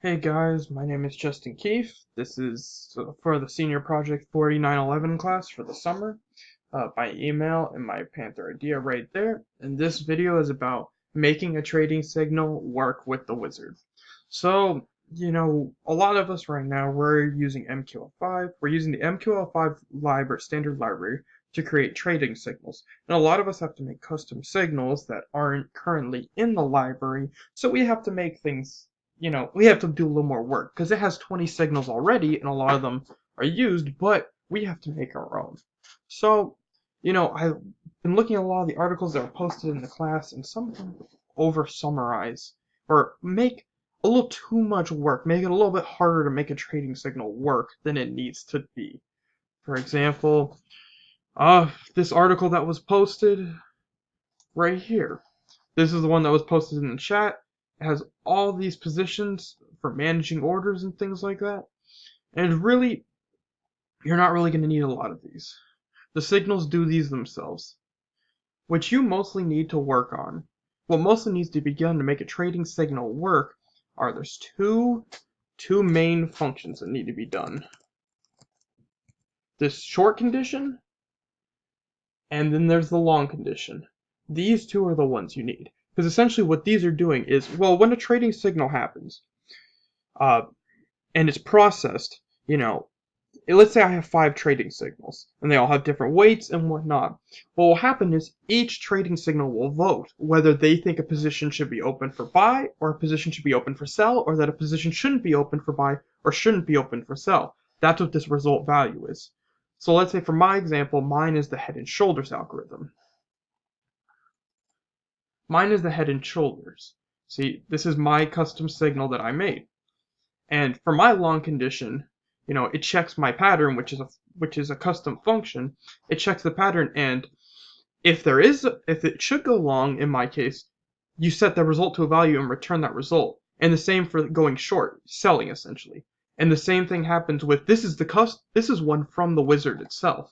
Hey guys, my name is Justin Keefe. This is for the Senior Project 4911 class for the summer. By email and my Panther idea right there. And this video is about making a trading signal work with the wizard. So, a lot of us right now, we're using MQL5. We're using the MQL5 library, standard library to create trading signals. And a lot of us have to make custom signals that aren't currently in the library. So we have to make things, we have to do a little more work because it has 20 signals already and a lot of them are used, but we have to make our own. So, I've been looking at a lot of the articles that are posted in the class, and some of them over summarize or make a little too much work, make it a little bit harder to make a trading signal work than it needs to be. For example, this article that was posted right here. This is the one that was posted in the chat. It has all these positions for managing orders and things like that. And really, you're not really going to need a lot of these. The signals do these themselves. What you mostly need to work on, what mostly needs to be done to make a trading signal work, there's two main functions that need to be done. This short condition, and then there's the long condition. These two are the ones you need. Because essentially what these are doing is, well, when a trading signal happens, and it's processed, let's say I have 5 trading signals, and they all have different weights and whatnot. What will happen is each trading signal will vote whether they think a position should be open for buy, or a position should be open for sell, or that a position shouldn't be open for buy, or shouldn't be open for sell. That's what this result value is. So let's say for my example, mine is the head and shoulders algorithm. Mine is the head and shoulders. See, this is my custom signal that I made. And for my long condition, it checks my pattern, which is a custom function. It checks the pattern, and if it should go long, in my case, you set the result to a value and return that result. And the same for going short, selling essentially. And the same thing happens with this is one from the wizard itself.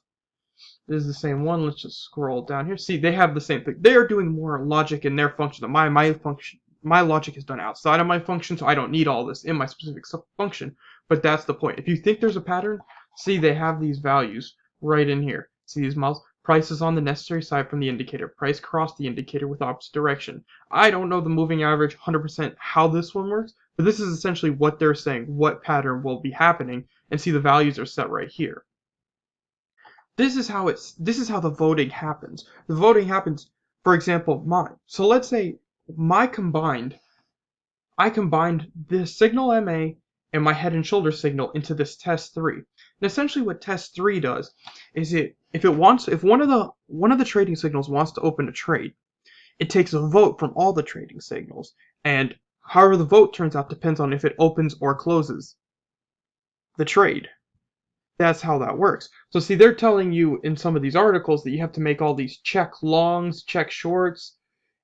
This is the same one. Let's just scroll down here. See, they have the same thing. They are doing more logic in their function than my logic is done outside of my function, so I don't need all this in my specific function. But that's the point. If you think there's a pattern, see, they have these values right in here. See these models? Price is on the necessary side from the indicator. Price crossed the indicator with opposite direction. I don't know the moving average 100% how this one works, but this is essentially what they're saying, what pattern will be happening, and see the values are set right here. This is how the voting happens. The voting happens, for example, mine. So let's say I combined this signal MA and my head and shoulder signal into this test 3. And essentially what test 3 does is if one of the trading signals wants to open a trade, it takes a vote from all the trading signals. And however the vote turns out depends on if it opens or closes the trade. That's how that works. So see, they're telling you in some of these articles that you have to make all these check longs, check shorts,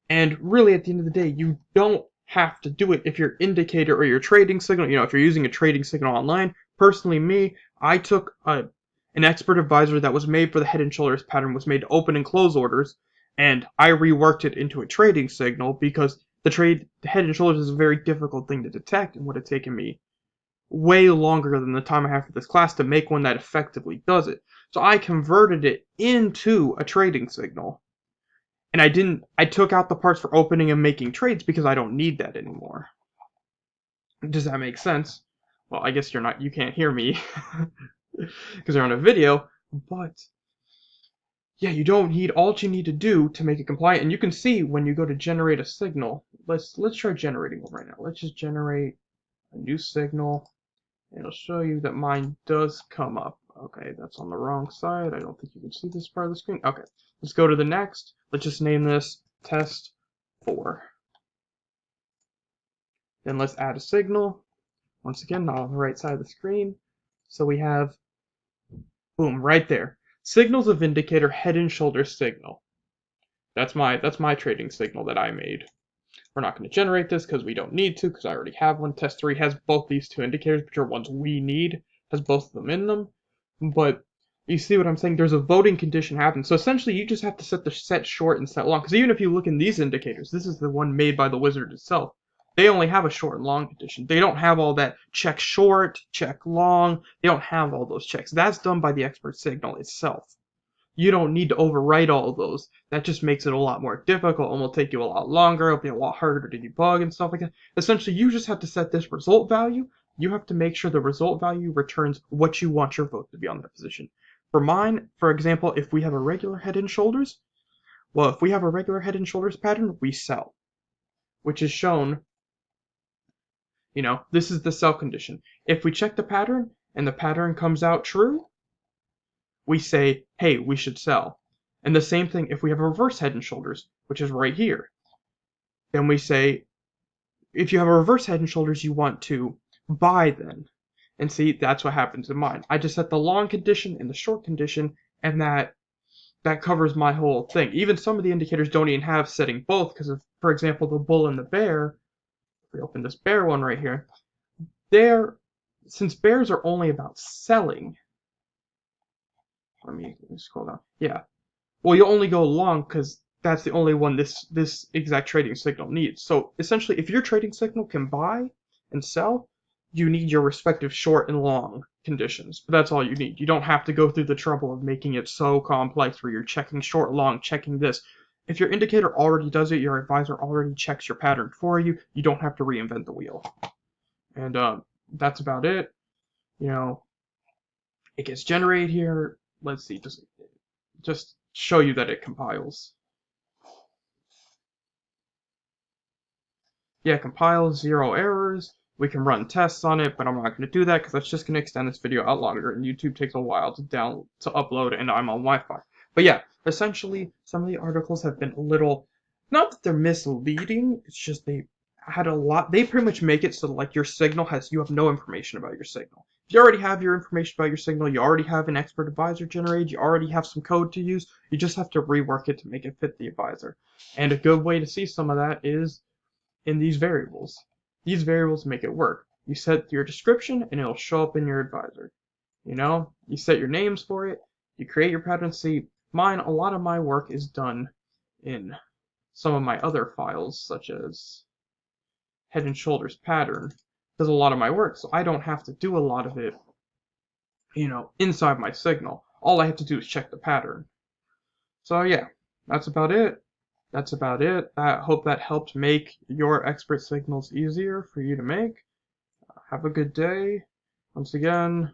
and really at the end of the day, you don't have to do it if your indicator or your trading signal, if you're using a trading signal online. Personally, I took an expert advisor that was made for the head and shoulders pattern, was made to open and close orders, and I reworked it into a trading signal because the head and shoulders is a very difficult thing to detect and would have taken me way longer than the time I have for this class to make one that effectively does it. So I converted it into a trading signal. And I took out the parts for opening and making trades because I don't need that anymore. Does that make sense? Well, I guess you can't hear me because you're on a video, but yeah, all you need to do to make it compliant, and you can see when you go to generate a signal, let's try generating one right now. Let's just generate a new signal. It'll show you that mine does come up. Okay, that's on the wrong side. I don't think you can see this part of the screen. Okay, let's go to the next. Let's just name this test 4. Then let's add a signal. Once again, not on the right side of the screen. So we have, boom, right there. Signals of indicator head and shoulder signal. That's my trading signal that I made. We're not going to generate this because we don't need to, because I already have one. Test 3 has both these 2 indicators, which are ones we need, has both of them in them. But you see what I'm saying? There's a voting condition happen. So essentially, you just have to set short and set long. Because even if you look in these indicators, this is the one made by the wizard itself. They only have a short and long condition. They don't have all that check short, check long. They don't have all those checks. That's done by the expert signal itself. You don't need to overwrite all of those. That just makes it a lot more difficult and will take you a lot longer. It'll be a lot harder to debug and stuff like that. Essentially, you just have to set this result value. You have to make sure the result value returns what you want your vote to be on that position. For mine, for example, if we have a regular head and shoulders, well, if we have a regular head and shoulders pattern, we sell, which is shown, this is the sell condition. If we check the pattern and the pattern comes out true, we say, hey, we should sell. And the same thing if we have a reverse head and shoulders, which is right here. Then we say, if you have a reverse head and shoulders, you want to buy then. And see, that's what happens in mine. I just set the long condition and the short condition, and that covers my whole thing. Even some of the indicators don't even have setting both, because of, for example, the bull and the bear, if we open this bear one right here, since bears are only about selling, let me scroll down. Yeah. Well, you only go long because that's the only one this exact trading signal needs. So essentially, if your trading signal can buy and sell, you need your respective short and long conditions. But that's all you need. You don't have to go through the trouble of making it so complex where you're checking short, long, checking this. If your indicator already does it, your advisor already checks your pattern for you. You don't have to reinvent the wheel. And that's about it. It gets generated here. Let's see, just show you that it compiles. Yeah, compiles, 0 errors. We can run tests on it, but I'm not going to do that because that's just going to extend this video out longer, and YouTube takes a while to upload, and I'm on Wi-Fi. But yeah, essentially, some of the articles have been a little, not that they're misleading, it's just they pretty much make it so like your signal you have no information about your signal. If you already have your information about your signal, you already have an expert advisor generated, you already have some code to use, you just have to rework it to make it fit the advisor. And a good way to see some of that is in these variables. These variables make it work. You set your description and it'll show up in your advisor. You set your names for it, you create your pattern. See, a lot of my work is done in some of my other files, such as head and shoulders pattern, does a lot of my work, so I don't have to do a lot of it, inside my signal. All I have to do is check the pattern. So yeah, that's about it. I hope that helped make your expert signals easier for you to make. Have a good day. Once again,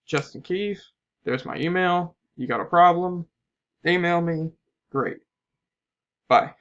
Justin Keefe. There's my email. You got a problem? Email me. Great. Bye.